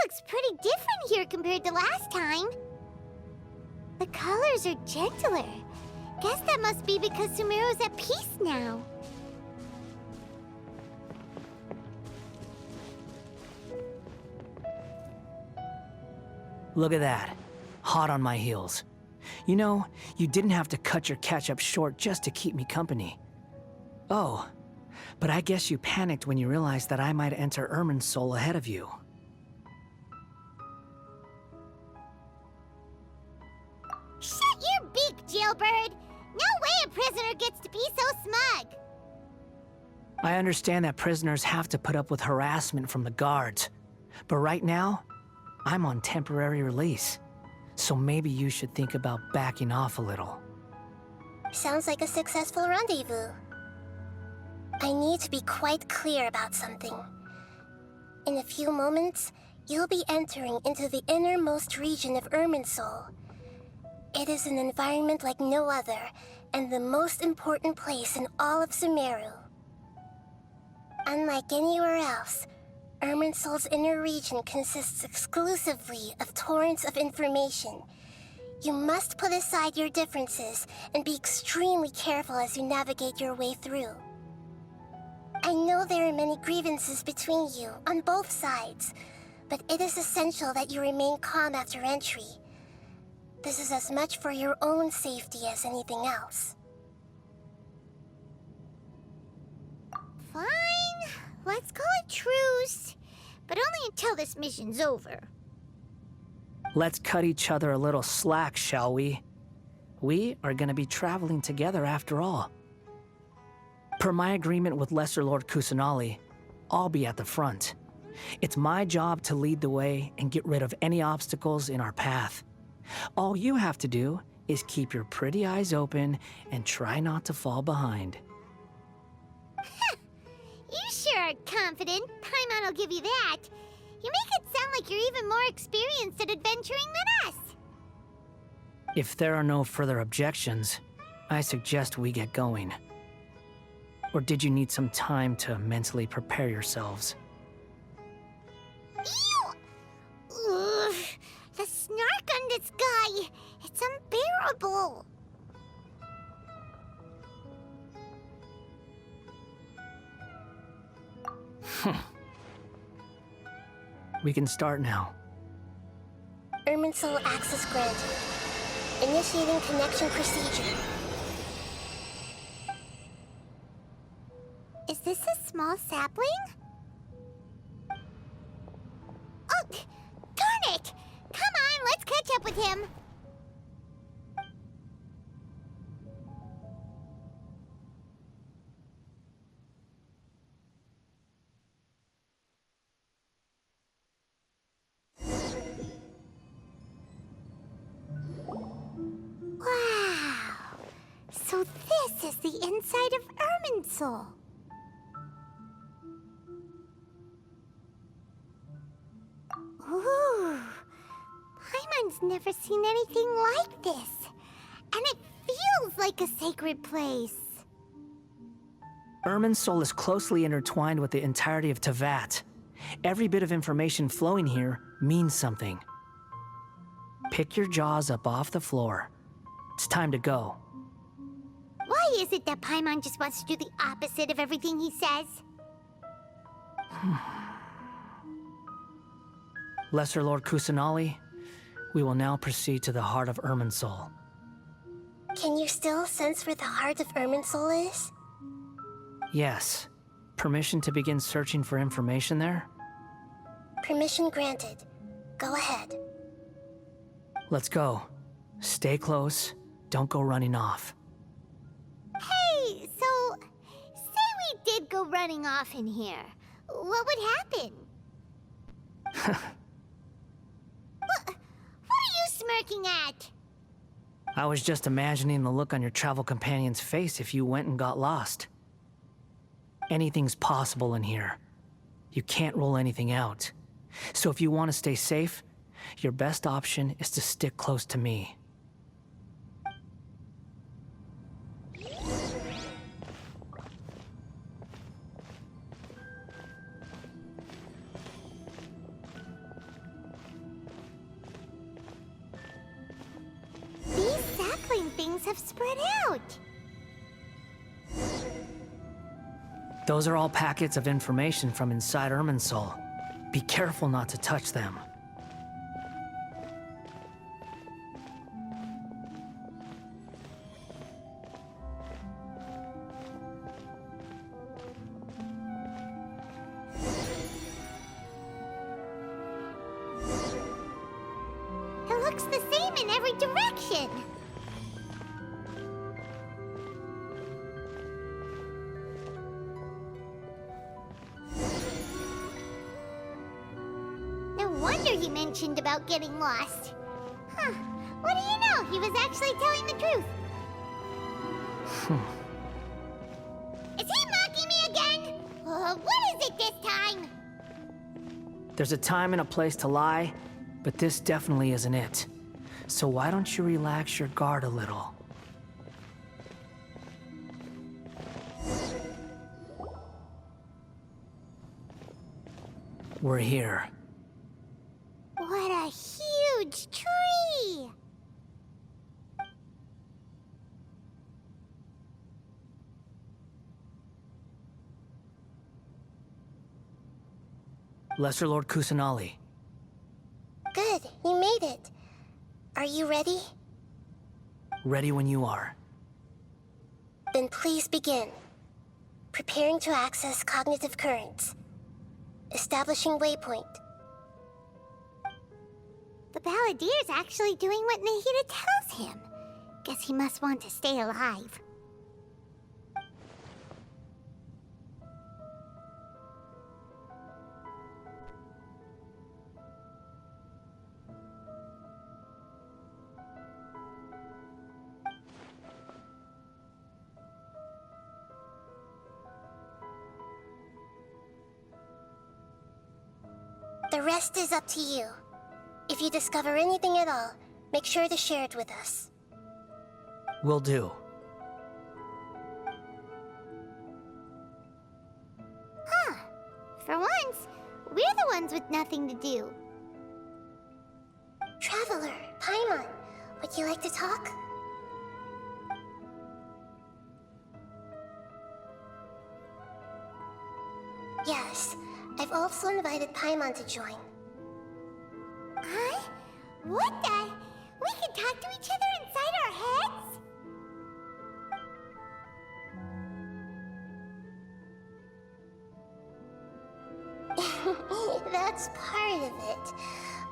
looks pretty different here compared to last time. The colors are gentler. Guess that must be because Sumeru's at peace now. Look at that. Hot on my heels. You know, you didn't have to cut your catch-up short just to keep me company. Oh, but I guess you panicked when you realized that I might enter Irminsul ahead of you. Shut your beak, jailbird! No way a prisoner gets to be so smug! I understand that prisoners have to put up with harassment from the guards, but right now, I'm on temporary release, so maybe you should think about backing off a little. Sounds like a successful rendezvous. I need to be quite clear about something. In a few moments, you'll be entering into the innermost region of Irminsul. It is an environment like no other, and the most important place in all of Sumeru. Unlike anywhere else, Irminsul's inner region consists exclusively of torrents of information. You must put aside your differences and be extremely careful as you navigate your way through. I know there are many grievances between you, on both sides, but it is essential that you remain calm after entry. This is as much for your own safety as anything else. Fine. Let's call it truce. But only until this mission's over. Let's cut each other a little slack, shall we? We are gonna be traveling together after all. Per my agreement with Lesser Lord Kusanali, I'll be at the front. It's my job to lead the way and get rid of any obstacles in our path. All you have to do is keep your pretty eyes open and try not to fall behind. You sure are confident. Paimon will give you that. You make it sound like you're even more experienced at adventuring than us. If there are no further objections, I suggest we get going. Or did you need some time to mentally prepare yourselves? Ew! Ugh, the snark on this guy. It's unbearable. We can start now. Irminsul access granted. Initiating connection procedure. Is this a small sapling? Oh, darn it! Come on, let's catch up with him. Wow! So this is the inside of Irminsul. Ooh, Paimon's never seen anything like this. And it feels like a sacred place. Irminsul is closely intertwined with the entirety of Teyvat. Every bit of information flowing here means something. Pick your jaws up off the floor. It's time to go. Why is it that Paimon just wants to do the opposite of everything he says? Lesser Lord Kusanali, we will now proceed to the heart of Irminsul. Can you still sense where the heart of Irminsul is? Yes. Permission to begin searching for information there? Permission granted. Go ahead. Let's go. Stay close. Don't go running off. Hey, so, say we did go running off in here. What would happen? What are you smirking at? I was just imagining the look on your travel companion's face if you went and got lost. Anything's possible in here. You can't rule anything out. So if you want to stay safe, your best option is to stick close to me. have spread out. Those are all packets of information from inside Irminsul. Be careful not to touch them. It looks the same in every direction. No wonder he mentioned about getting lost. Huh. What do you know? He was actually telling the truth. Is he mocking me again? What is it this time? There's a time and a place to lie, but this definitely isn't it. So why don't you relax your guard a little? We're here. What a huge tree! Lesser Lord Kusanali. Good, you made it. Are you ready? Ready when you are. Then please begin. Preparing to access cognitive currents. Establishing waypoint. The Balladier's actually doing what Nahida tells him. Guess he must want to stay alive. The rest is up to you. If you discover anything at all, make sure to share it with us. Will do. Huh. For once, we're the ones with nothing to do. Traveler, Paimon, would you like to talk? Yes, I've also invited Paimon to join. Huh? What the? We can talk to each other inside our heads? That's part of it.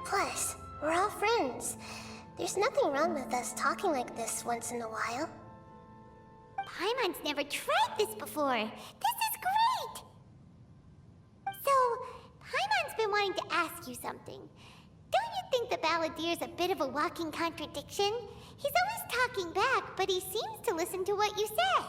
Plus, we're all friends. There's nothing wrong with us talking like this once in a while. Paimon's never tried this before. This is great! So, Paimon's been wanting to ask you something. Don't you think the Balladier's a bit of a walking contradiction? He's always talking back, but he seems to listen to what you say.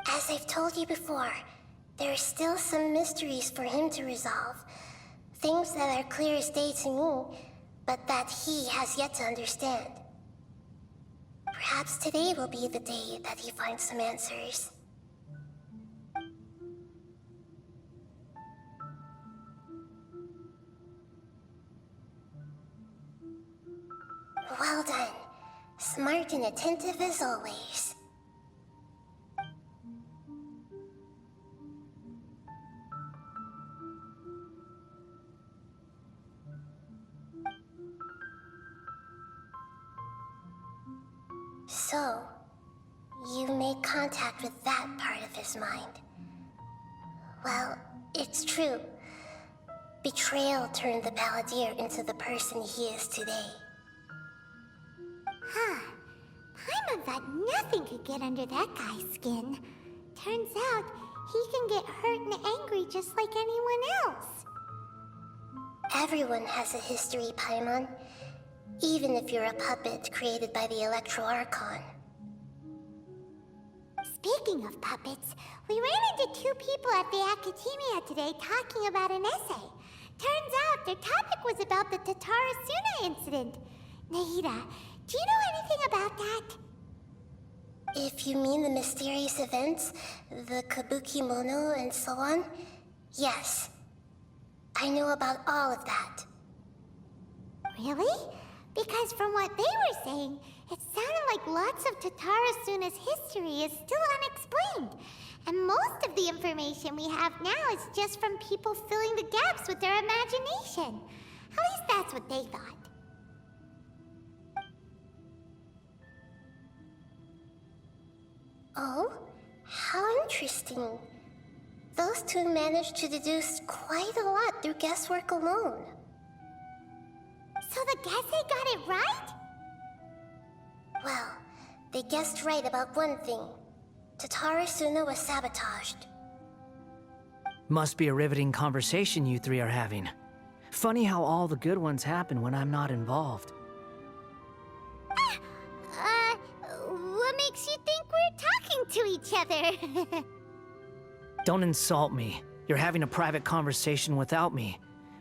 As I've told you before, there are still some mysteries for him to resolve. Things that are clear as day to me, but that he has yet to understand. Perhaps today will be the day that he finds some answers. Well done. Smart and attentive as always. So, you made contact with that part of his mind. Well, it's true. Betrayal turned the Balladeer into the person he is today. Huh. Paimon thought nothing could get under that guy's skin. Turns out, he can get hurt and angry just like anyone else. Everyone has a history, Paimon. Even if you're a puppet created by the Electro Archon. Speaking of puppets, we ran into two people at the Academia today talking about an essay. Turns out their topic was about the Tatarasuna incident. Nahida, do you know anything about that? If you mean the mysterious events, the Kabuki Mono and so on, yes. I know about all of that. Really? Because from what they were saying, it sounded like lots of Tatara Suna's history is still unexplained. And most of the information we have now is just from people filling the gaps with their imagination. At least that's what they thought. Oh? How interesting. Those two managed to deduce quite a lot through guesswork alone. So the Gase got it right? Well, they guessed right about one thing. Tatara Suna was sabotaged. Must be a riveting conversation you three are having. Funny how all the good ones happen when I'm not involved. What makes you think we're talking to each other? Don't insult me. You're having a private conversation without me.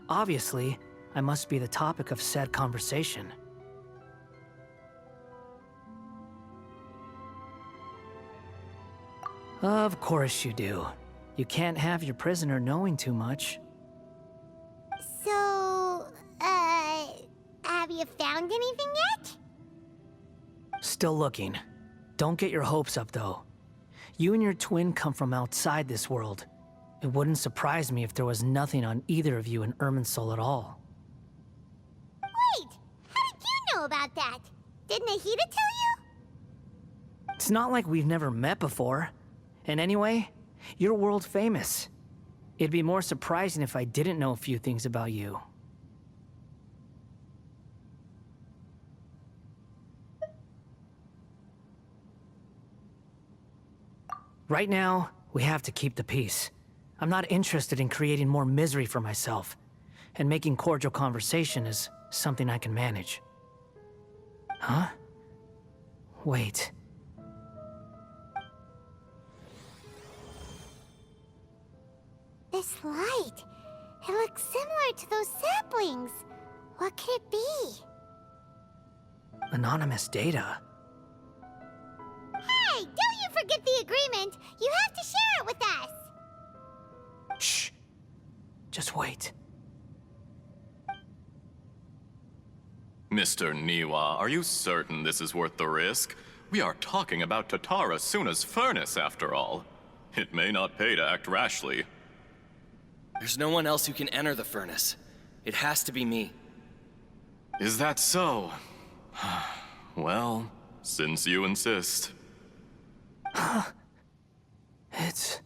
Obviously, I must be the topic of said conversation. Of course you do. You can't have your prisoner knowing too much. So, have you found anything yet? Still looking. Don't get your hopes up, though. You and your twin come from outside this world. It wouldn't surprise me if there was nothing on either of you in Irminsul at all. Wait! How did you know about that? Did Nahida tell you? It's not like we've never met before. And anyway, you're world famous. It'd be more surprising if I didn't know a few things about you. Right now, we have to keep the peace. I'm not interested in creating more misery for myself, and making cordial conversation is something I can manage. Huh? Wait. This light. It looks similar to those saplings. What could it be? Anonymous data. Hey, don't you forget the agreement! You have to share it with us! Shh. Just wait. Mr. Niwa, are you certain this is worth the risk? We are talking about Tatara Suna's furnace, after all. It may not pay to act rashly. There's no one else who can enter the furnace. It has to be me. Is that so? Well, since you insist. It's...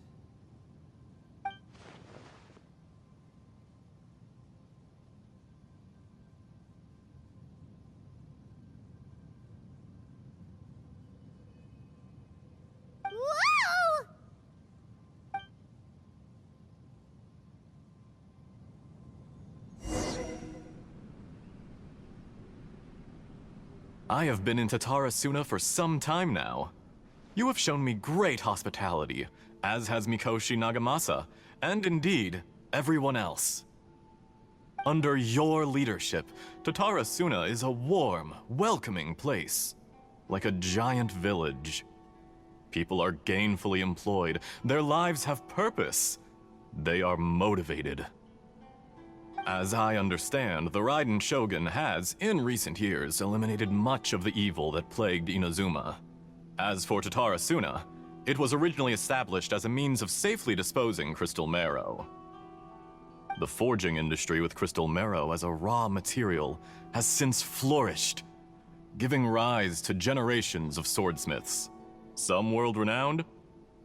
Whoa! I have been in Tatara Suna for some time now. You have shown me great hospitality, as has Mikoshi Nagamasa, and indeed, everyone else. Under your leadership, Tatara Suna is a warm, welcoming place, like a giant village. People are gainfully employed, their lives have purpose, they are motivated. As I understand, the Raiden Shogun has, in recent years, eliminated much of the evil that plagued Inazuma. As for Tatara Suna, it was originally established as a means of safely disposing crystal marrow. The forging industry with crystal marrow as a raw material has since flourished, giving rise to generations of swordsmiths. Some world-renowned,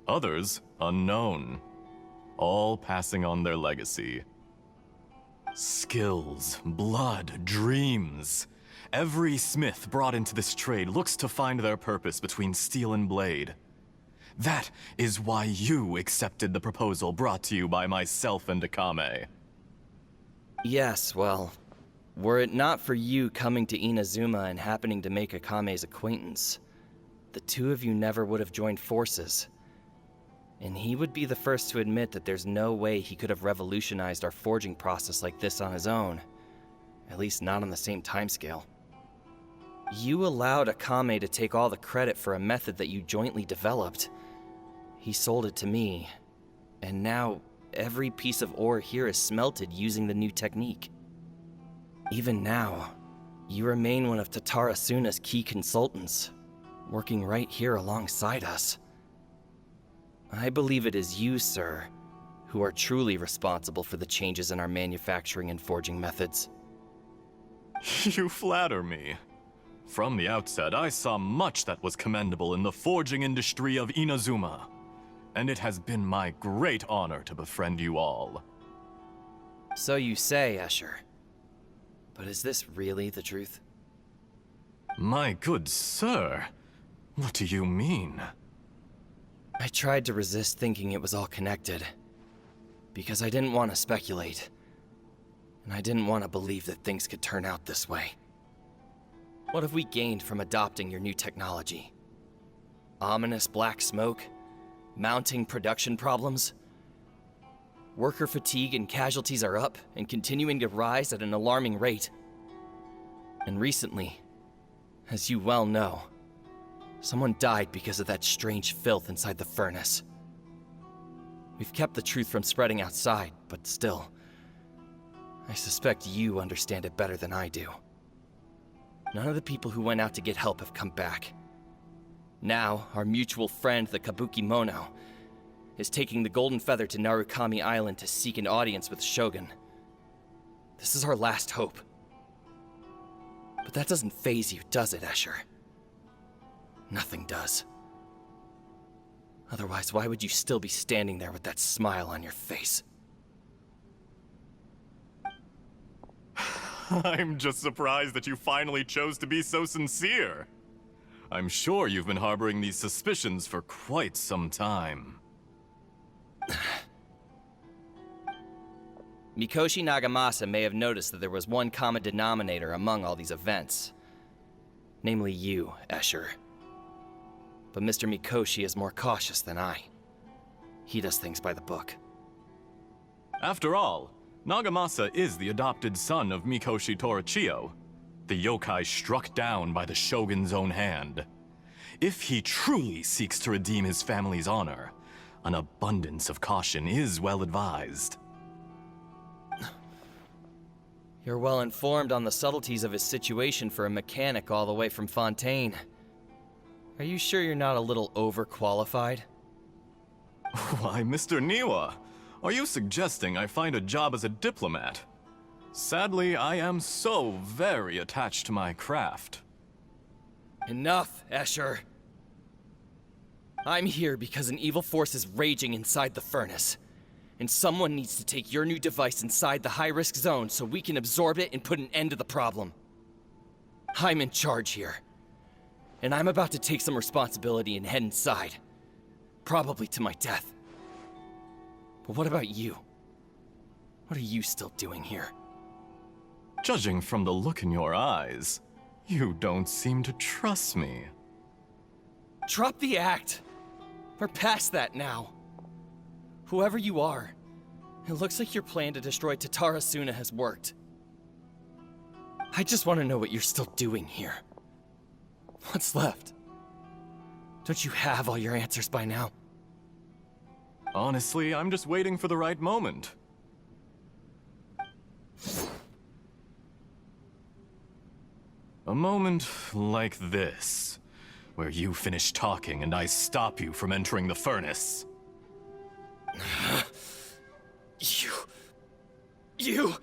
others unknown, all passing on their legacy. Skills, blood, dreams. Every smith brought into this trade looks to find their purpose between steel and blade. That is why you accepted the proposal brought to you by myself and Akame. Yes, well, were it not for you coming to Inazuma and happening to make Akame's acquaintance, the two of you never would have joined forces. And he would be the first to admit that there's no way he could have revolutionized our forging process like this on his own. At least not on the same timescale. You allowed Akame to take all the credit for a method that you jointly developed. He sold it to me, and now every piece of ore here is smelted using the new technique. Even now, you remain one of Tatara Suna's key consultants, working right here alongside us. I believe it is you, sir, who are truly responsible for the changes in our manufacturing and forging methods. You flatter me. From the outset, I saw much that was commendable in the forging industry of Inazuma, and it has been my great honor to befriend you all. So you say, Escher. But is this really the truth? My good sir, what do you mean? I tried to resist thinking it was all connected, because I didn't want to speculate, and I didn't want to believe that things could turn out this way. What have we gained from adopting your new technology? Ominous black smoke? Mounting production problems? Worker fatigue and casualties are up and continuing to rise at an alarming rate. And recently, as you well know, someone died because of that strange filth inside the furnace. We've kept the truth from spreading outside, but still, I suspect you understand it better than I do. None of the people who went out to get help have come back. Now, our mutual friend, the Kabuki Mono, is taking the Golden Feather to Narukami Island to seek an audience with Shogun. This is our last hope. But that doesn't faze you, does it, Escher? Nothing does. Otherwise, why would you still be standing there with that smile on your face? I'm just surprised that you finally chose to be so sincere. I'm sure you've been harboring these suspicions for quite some time. Mikoshi Nagamasa may have noticed that there was one common denominator among all these events. Namely you, Escher. But Mr. Mikoshi is more cautious than I. He does things by the book. After all, Nagamasa is the adopted son of Mikoshi Torichio, the yokai struck down by the Shogun's own hand. If he truly seeks to redeem his family's honor, an abundance of caution is well advised. You're well informed on the subtleties of his situation for a mechanic all the way from Fontaine. Are you sure you're not a little overqualified? Why, Mr. Niwa, are you suggesting I find a job as a diplomat? Sadly, I am so very attached to my craft. Enough, Escher. I'm here because an evil force is raging inside the furnace. And someone needs to take your new device inside the high-risk zone so we can absorb it and put an end to the problem. I'm in charge here. And I'm about to take some responsibility and head inside. Probably to my death. But what about you? What are you still doing here? Judging from the look in your eyes, you don't seem to trust me. Drop the act! We're past that now. Whoever you are, it looks like your plan to destroy Tatara Suna has worked. I just want to know what you're still doing here. What's left? Don't you have all your answers by now? Honestly, I'm just waiting for the right moment. A moment like this, where you finish talking and I stop you from entering the furnace. You...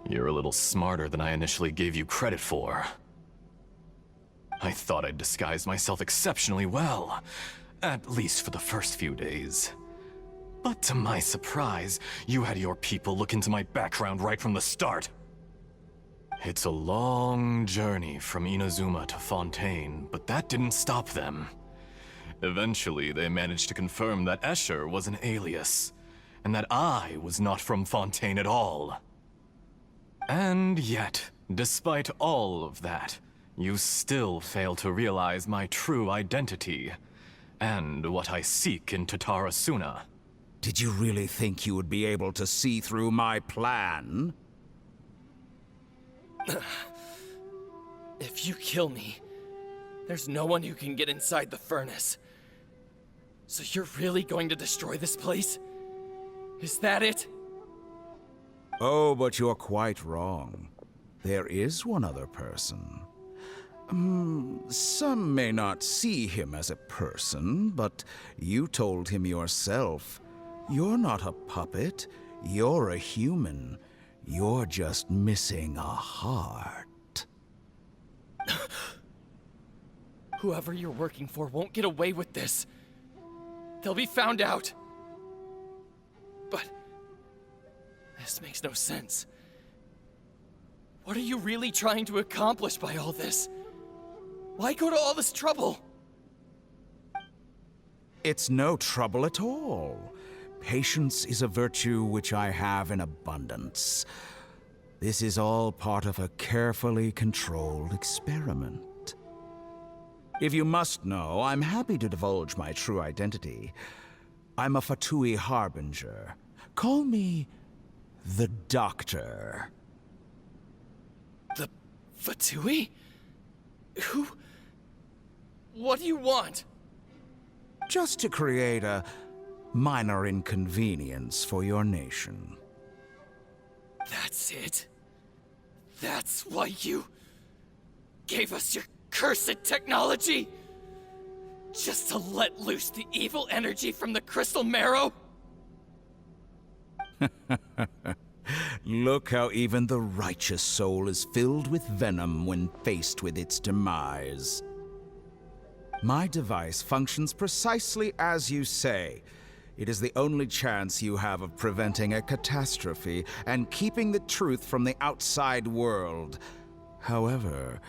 You're a little smarter than I initially gave you credit for. I thought I'd disguised myself exceptionally well, at least for the first few days. But to my surprise, you had your people look into my background right from the start. It's a long journey from Inazuma to Fontaine, but that didn't stop them. Eventually, they managed to confirm that Escher was an alias, and that I was not from Fontaine at all. And yet, despite all of that, you still fail to realize my true identity, and what I seek in Tatara Suna. Did you really think you would be able to see through my plan? If you kill me, There's no one who can get inside the furnace. So you're really going to destroy this place? Is that it? Oh, but you're quite wrong. There is one other person. Some may not see him as a person, but you told him yourself. You're not a puppet. You're a human. You're just missing a heart. Whoever you're working for won't get away with this. They'll be found out. But this makes no sense. What are you really trying to accomplish by all this? Why go to all this trouble? It's no trouble at all. Patience is a virtue which I have in abundance. This is all part of a carefully controlled experiment. If you must know, I'm happy to divulge my true identity. I'm a Fatui Harbinger. Call me the Doctor. The Fatui? Who? What do you want? Just to create a minor inconvenience for your nation. That's it? That's why you gave us your cursed technology? Just to let loose the evil energy from the crystal marrow? Look how even the righteous soul is filled with venom when faced with its demise. My device functions precisely as you say. It is the only chance you have of preventing a catastrophe and keeping the truth from the outside world. However,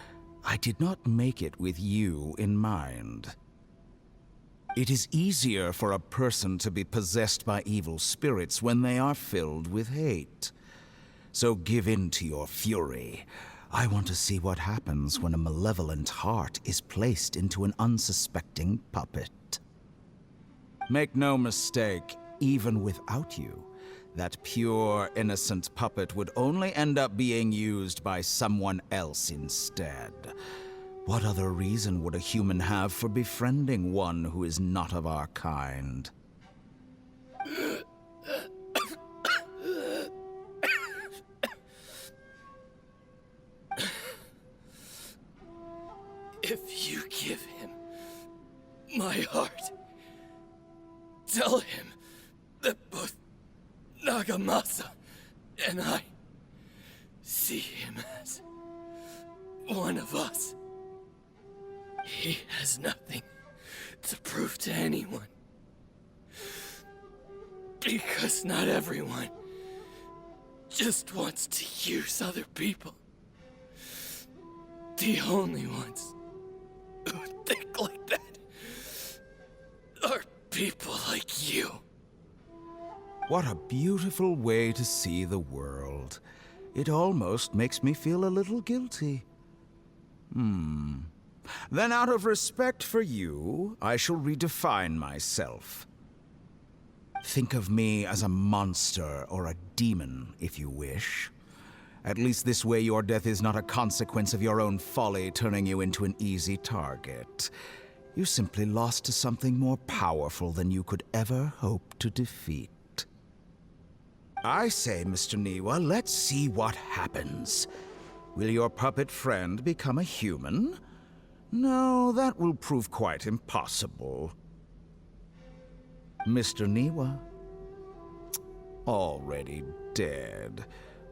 I did not make it with you in mind. It is easier for a person to be possessed by evil spirits when they are filled with hate. So give in to your fury. I want to see what happens when a malevolent heart is placed into an unsuspecting puppet. Make no mistake, even without you, that pure, innocent puppet would only end up being used by someone else instead. What other reason would a human have for befriending one who is not of our kind? If you give him my heart, tell him that both Nagamasa and I see him as one of us. He has nothing to prove to anyone. Because not everyone just wants to use other people. The only ones who think like that are people like you. What a beautiful way to see the world. It almost makes me feel a little guilty. Then out of respect for you, I shall redefine myself. Think of me as a monster or a demon, if you wish. At least this way your death is not a consequence of your own folly turning you into an easy target. You simply lost to something more powerful than you could ever hope to defeat. I say, Mr. Niwa, let's see what happens. Will your puppet friend become a human? No, that will prove quite impossible. Mr. Niwa? Already dead.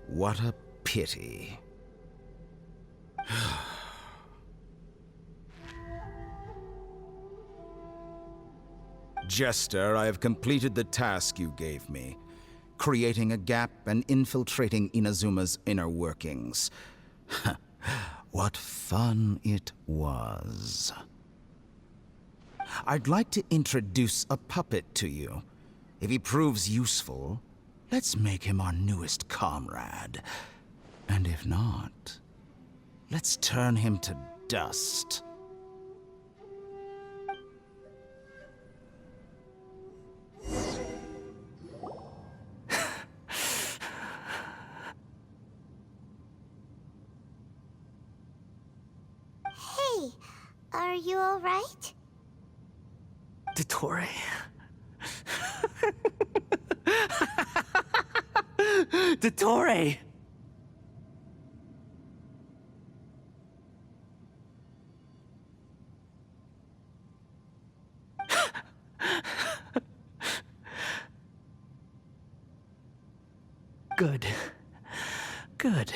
What a pity. Jester, I have completed the task you gave me. Creating a gap and infiltrating Inazuma's inner workings. What fun it was. I'd like to introduce a puppet to you. If he proves useful, let's make him our newest comrade. And if not, let's turn him to dust. Hey, Are you alright? Dottore. Dottore! Good. Good.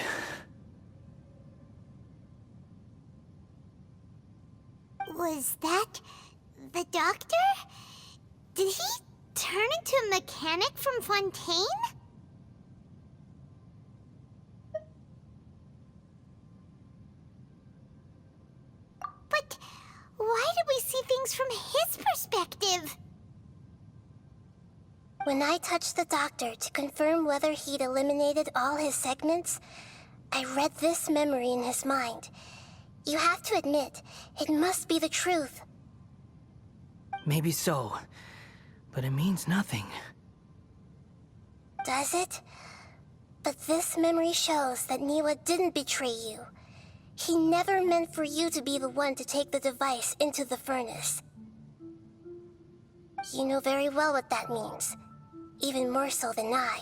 Was that the doctor? Did he turn into a mechanic from Fontaine? But why did we see things from his perspective? When I touched the doctor to confirm whether he'd eliminated all his segments, I read this memory in his mind. You have to admit, it must be the truth. Maybe so, but it means nothing. Does it? But this memory shows that Niwa didn't betray you. He never meant for you to be the one to take the device into the furnace. You know very well what that means. Even more so than I.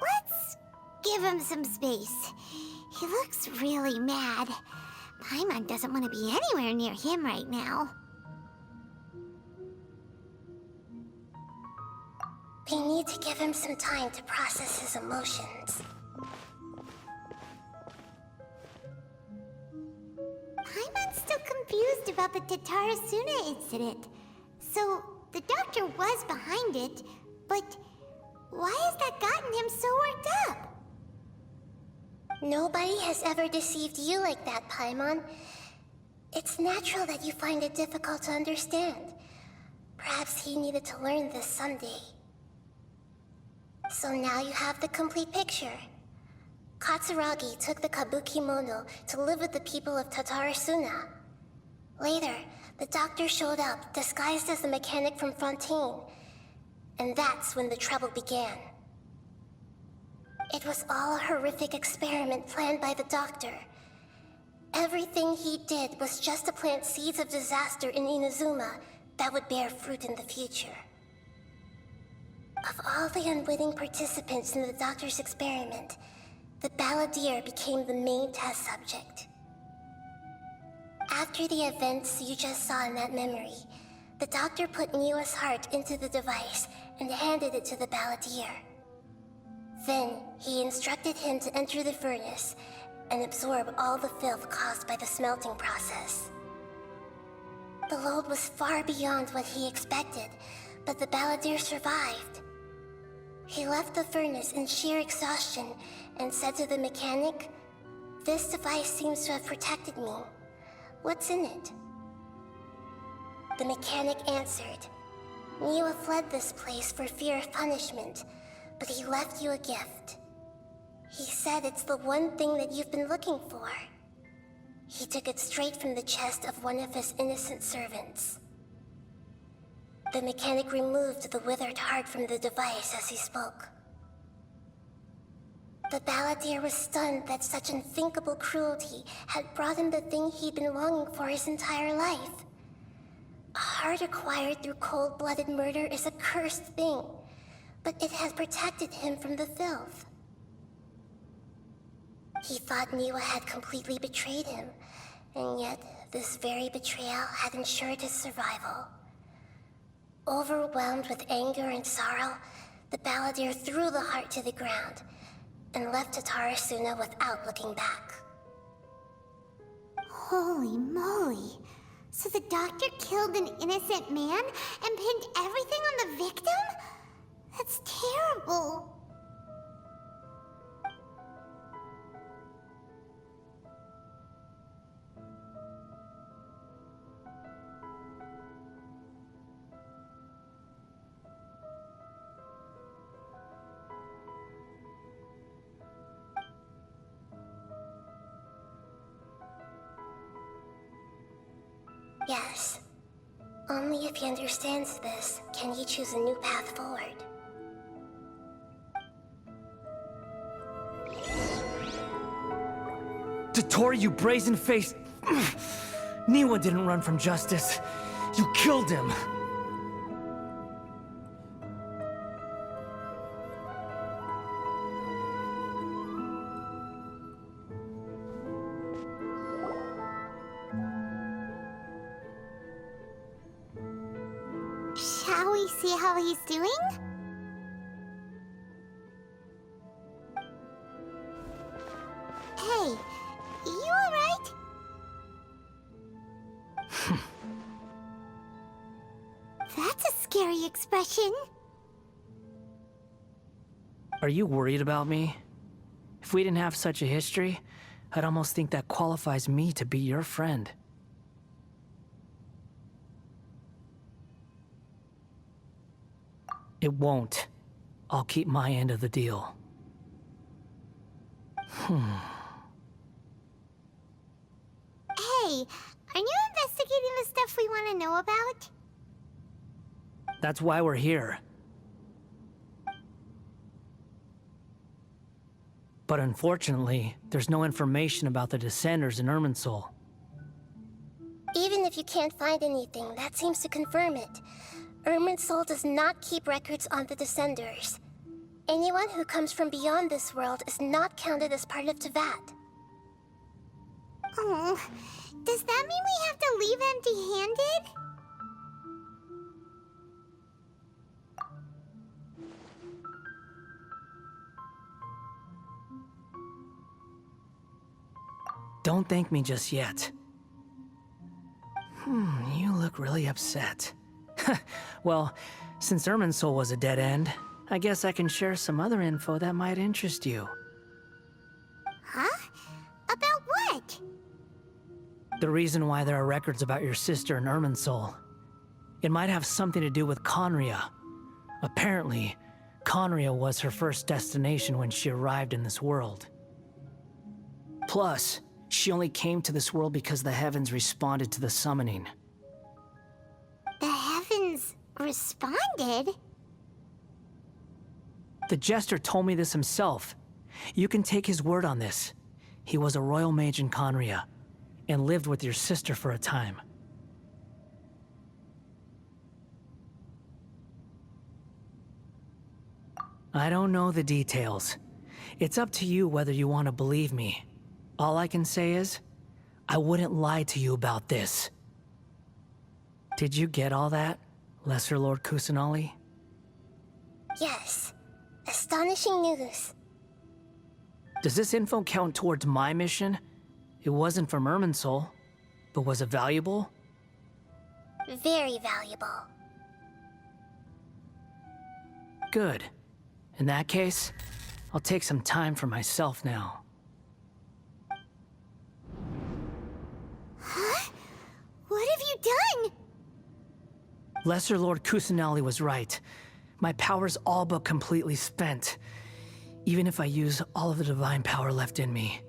Let's give him some space. He looks really mad. Paimon doesn't want to be anywhere near him right now. We need to give him some time to process his emotions. Paimon's still confused about the Tatarasuna incident. So, the doctor was behind it, but why has that gotten him so worked up? Nobody has ever deceived you like that, Paimon. It's natural that you find it difficult to understand. Perhaps he needed to learn this someday. So now you have the complete picture. Katsuragi took the Kabuki Mono to live with the people of Tatarasuna. Later, the doctor showed up, disguised as the mechanic from Fontaine. And that's when the trouble began. It was all a horrific experiment planned by the doctor. Everything he did was just to plant seeds of disaster in Inazuma that would bear fruit in the future. Of all the unwitting participants in the doctor's experiment, the Balladeer became the main test subject. After the events you just saw in that memory, the doctor put Niwa's heart into the device and handed it to the Balladeer. Then, he instructed him to enter the furnace and absorb all the filth caused by the smelting process. The load was far beyond what he expected, but the Balladeer survived. He left the furnace in sheer exhaustion and said to the mechanic, "This device seems to have protected me. What's in it?" The mechanic answered, "Niwa fled this place for fear of punishment, but he left you a gift. He said it's the one thing that you've been looking for." He took it straight from the chest of one of his innocent servants. The mechanic removed the withered heart from the device as he spoke. The Balladeer was stunned that such unthinkable cruelty had brought him the thing he'd been longing for his entire life. A heart acquired through cold-blooded murder is a cursed thing, but it had protected him from the filth. He thought Niwa had completely betrayed him, and yet this very betrayal had ensured his survival. Overwhelmed with anger and sorrow, the Balladeer threw the heart to the ground and left Tatarasuna without looking back. Holy moly. So the doctor killed an innocent man and pinned everything on the victim? That's terrible. Yes. Only if he understands this can he choose a new path forward. Dotori, you brazen-faced... Niwa didn't run from justice. You killed him. Shall we see how he's doing? Hey, you alright? That's a scary expression. Are you worried about me? If we didn't have such a history, I'd almost think that qualifies me to be your friend. It won't. I'll keep my end of the deal. Hey, are you investigating the stuff we want to know about? That's why we're here. But unfortunately, there's no information about the Descenders in Irminsul. Even if you can't find anything, that seems to confirm it. Irminsul does not keep records on the Descenders. Anyone who comes from beyond this world is not counted as part of Teyvat. Oh, does that mean we have to leave empty-handed? Don't thank me just yet. You look really upset. Well, since Irminsul was a dead end, I guess I can share some other info that might interest you. Huh? About what? The reason why there are records about your sister in Irminsul. It might have something to do with Conria. Apparently, Conria was her first destination when she arrived in this world. Plus, she only came to this world because the heavens responded to the summoning. The heavens responded? The Jester told me this himself. You can take his word on this. He was a royal mage in Conria, and lived with your sister for a time. I don't know the details. It's up to you whether you want to believe me. All I can say is, I wouldn't lie to you about this. Did you get all that, Lesser Lord Kusanali? Yes. Astonishing news. Does this info count towards my mission? It wasn't from Irminsul, but was it valuable? Very valuable. Good. In that case, I'll take some time for myself now. Huh? What have you done? Lesser Lord Kusanali was right. My power's all but completely spent. Even if I use all of the divine power left in me,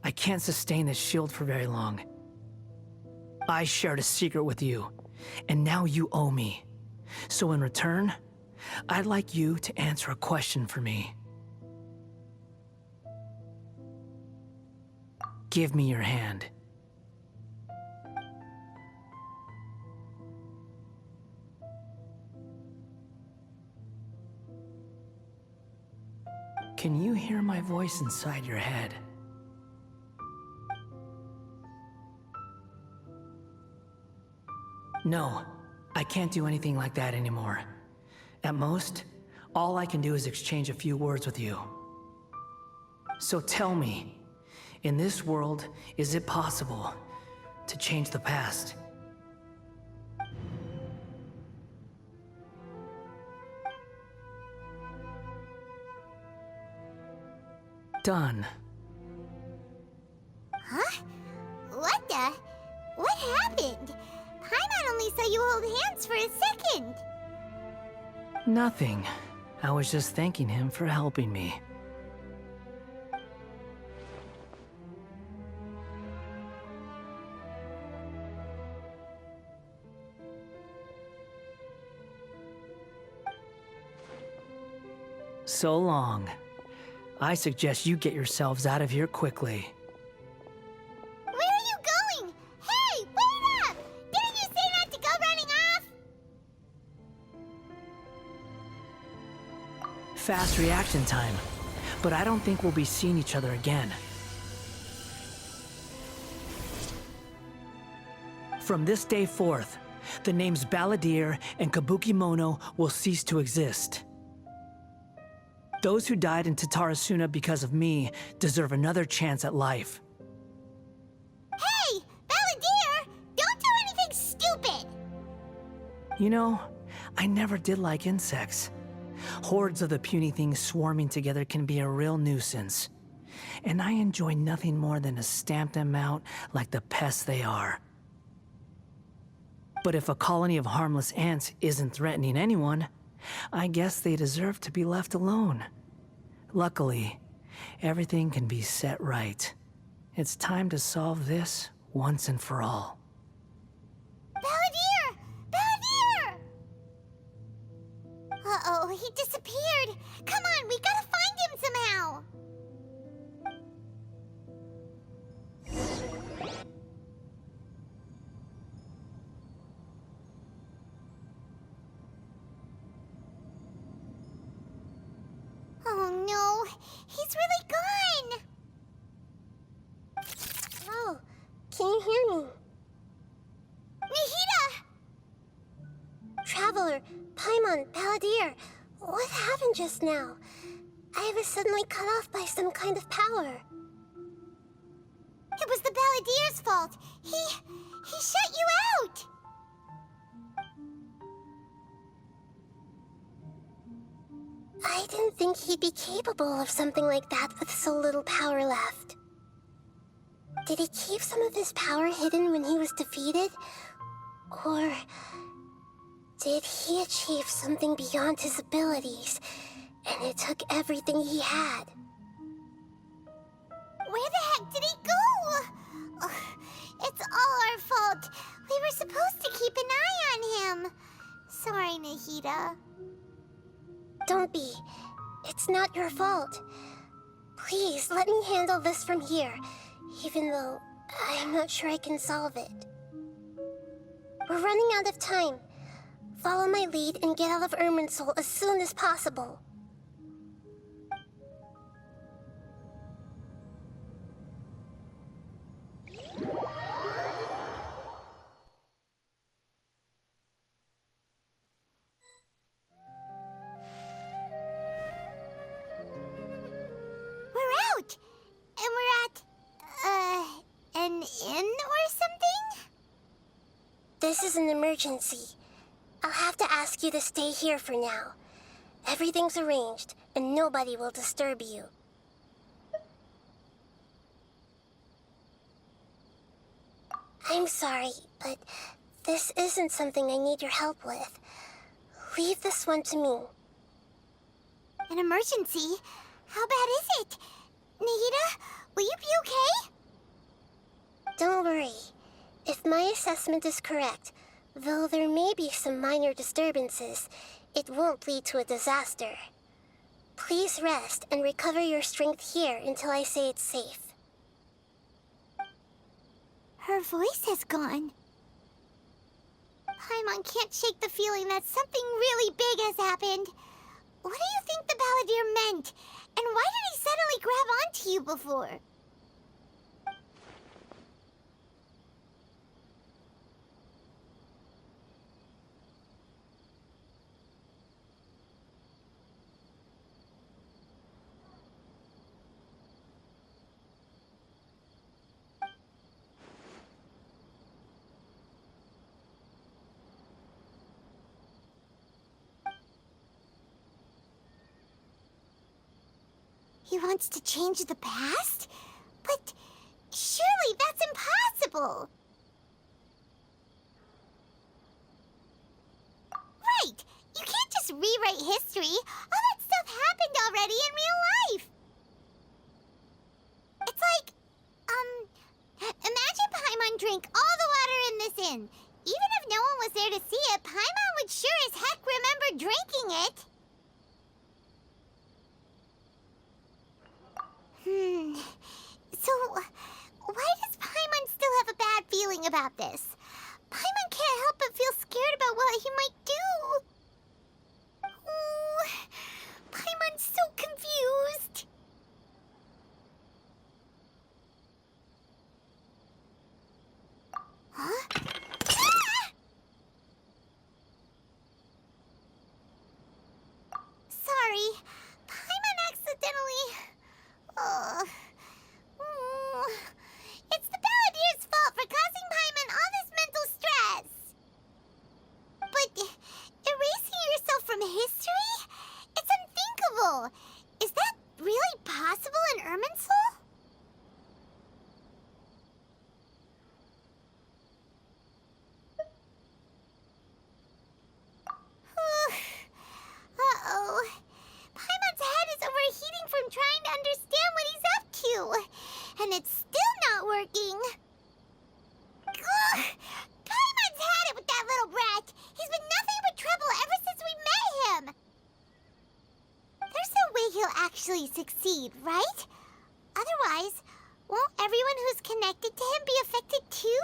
I can't sustain this shield for very long. I shared a secret with you, and now you owe me. So in return, I'd like you to answer a question for me. Give me your hand. Can you hear my voice inside your head? No, I can't do anything like that anymore. At most, all I can do is exchange a few words with you. So tell me, in this world, is it possible to change the past? Done. Huh? What the? What happened? Paimon only saw you hold hands for a second. Nothing. I was just thanking him for helping me. So long. I suggest you get yourselves out of here quickly. Where are you going? Hey, wait up! Didn't you say not to go running off? Fast reaction time. But I don't think we'll be seeing each other again. From this day forth, the names Balladeer and Kabukimono will cease to exist. Those who died in Tatarasuna because of me deserve another chance at life. Hey, Balladeer! Don't do anything stupid! You know, I never did like insects. Hordes of the puny things swarming together can be a real nuisance. And I enjoy nothing more than to stamp them out like the pests they are. But if a colony of harmless ants isn't threatening anyone, I guess they deserve to be left alone. Luckily, everything can be set right. It's time to solve this once and for all. Balladeer! Balladeer! Uh-oh, he disappeared. Come on, we gotta find him somehow. Oh no, he's really gone! Oh, can you hear me? Nahida! Traveler, Paimon, Balladeer, what happened just now? I was suddenly cut off by some kind of power. It was the Balladeer's fault. He shut you out! I didn't think he'd be capable of something like that with so little power left. Did he keep some of his power hidden when he was defeated? Or did he achieve something beyond his abilities, and it took everything he had? Where the heck did he go? Ugh, it's all our fault. We were supposed to keep an eye on him. Sorry, Nahida. Don't be. It's not your fault. Please, let me handle this from here, even though I'm not sure I can solve it. We're running out of time. Follow my lead and get out of Irminsul as soon as possible. We're out! And we're at, an inn or something? This is an emergency. I'll have to ask you to stay here for now. Everything's arranged, and nobody will disturb you. I'm sorry, but this isn't something I need your help with. Leave this one to me. An emergency? How bad is it? Nahida, will you be okay? Don't worry. If my assessment is correct, though there may be some minor disturbances, it won't lead to a disaster. Please rest and recover your strength here until I say it's safe. Her voice has gone. Paimon can't shake the feeling that something really big has happened. What do you think the Balladeer meant? And why did he suddenly grab onto you before? He wants to change the past? But surely that's impossible! Right! You can't just rewrite history. All that stuff happened already in real life! It's like, imagine Paimon drank all the water in this inn. Even if no one was there to see it, Paimon would sure as heck remember drinking it. actually succeed, right? Otherwise, won't everyone who's connected to him be affected too?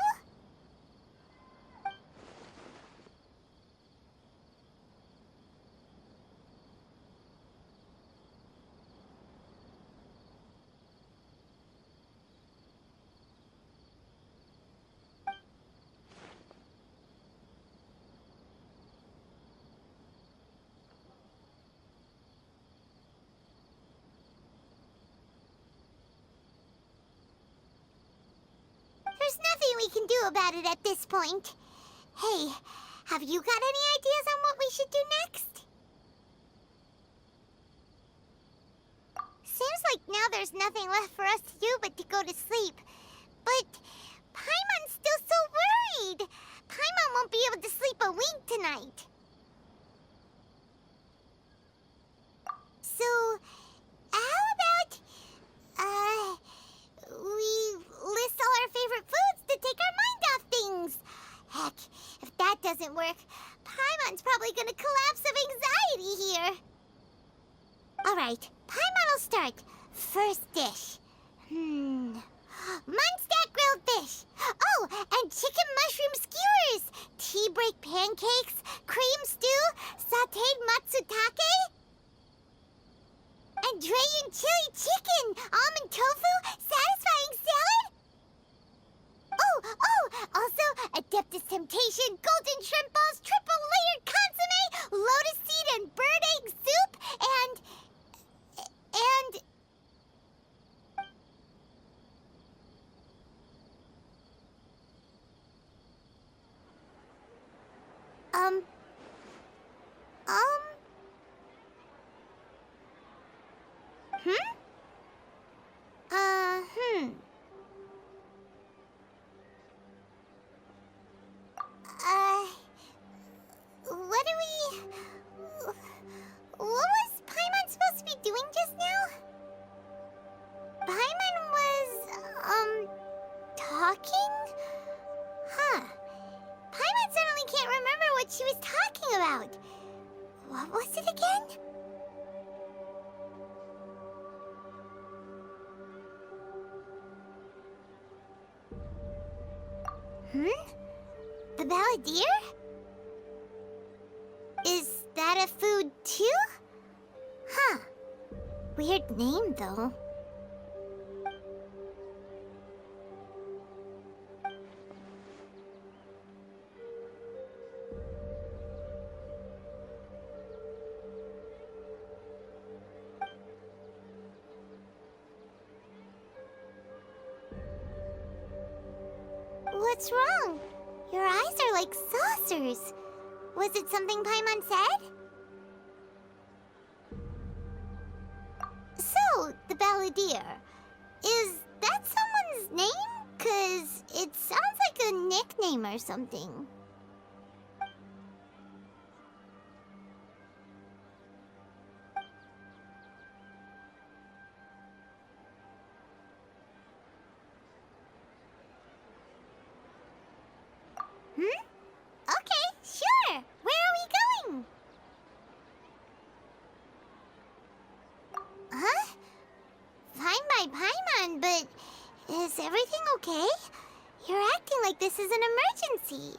There's nothing we can do about it at this point. Hey, have you got any ideas on what we should do next? Seems like now there's nothing left for us to do but to go to sleep. But Paimon's still so worried. Paimon won't be able to sleep a wink tonight. So, how about, we list all our favorite foods to take our mind off things? Heck, if that doesn't work, Paimon's probably gonna collapse of anxiety here. Alright, Paimon will start. First dish. Munstack grilled fish. Oh, and chicken mushroom skewers. Tea break pancakes. Cream stew. Sauteed matsutake. And Dragon chili chicken. Almond tofu. Satisfying salad. Oh, also Adeptus Temptation. Golden shrimp balls. Triple layered consomme. Lotus seed and bird egg soup. And... What was Paimon supposed to be doing just now? Paimon was, talking? Huh. Paimon suddenly can't remember what she was talking about. What was it again? The Balladeer? Is that a food too? Huh. Weird name, though. What's wrong? Your eyes are like saucers. Was it something Paimon said? So, the Balladeer. Is that someone's name? 'Cause it sounds like a nickname or something. Okay, sure. Where are we going? Huh? Fine by Paimon, but is everything okay? You're acting like this is an emergency.